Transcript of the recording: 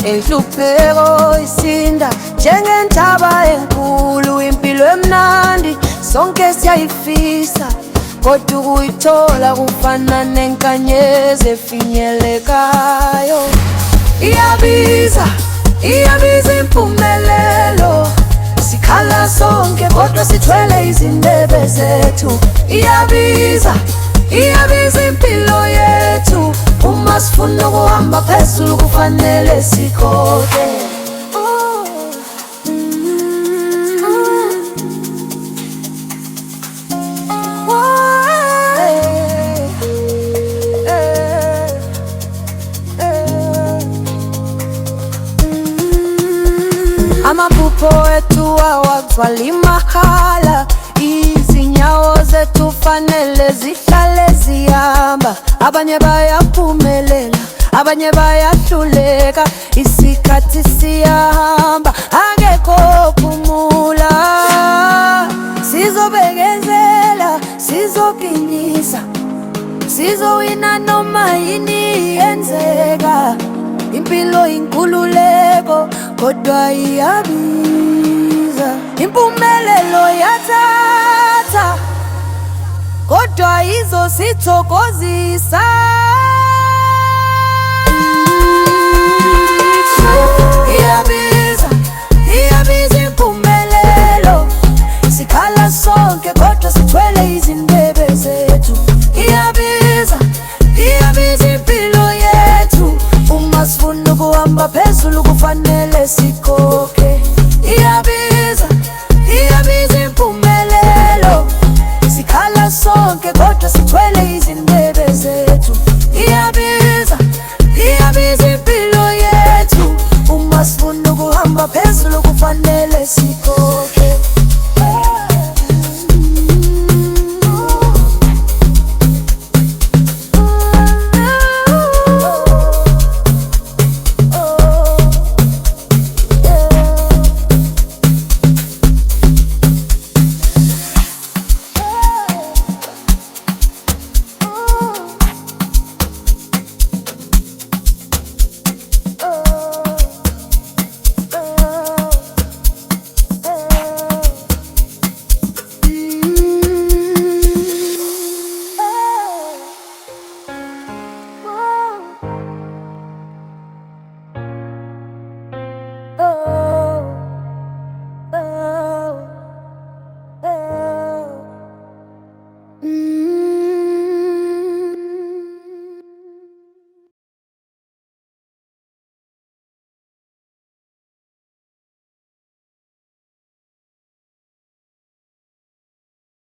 Inhlupheko isinda njengentaba enkulu, impilo emnandi sonke siyayifisa, kodwa ukuyithola kufana nenkanyezi efinyelekayo. Iyabiza impumelelo, sikhala sonke kodwa sithwele izindebe zethu. Iyabiza impilo yethu, uma sifuna ukuhamba phezulu kufanele sikhokhe. Amaphupho ethu awagcwali mahala, izinyawo zethu fanele zihlale zihamba. Abanye bayaphumelela, abanye bayahluleka, isikhathi siyahamba akekho phumula. Sizobekezela, sizoqinisa, sizowina noma yini yenzeka. Impilo inkululeko kodwa iyabiza, impumelelo yathatha kodwa izosithokozisa. Iyabiza impumelelo, sikhala sonke kodwa sithwele izindebe zethu. Iyabiza impilo yethu, uma sifuna ukuhamba phezulu kufanele sikhokhe.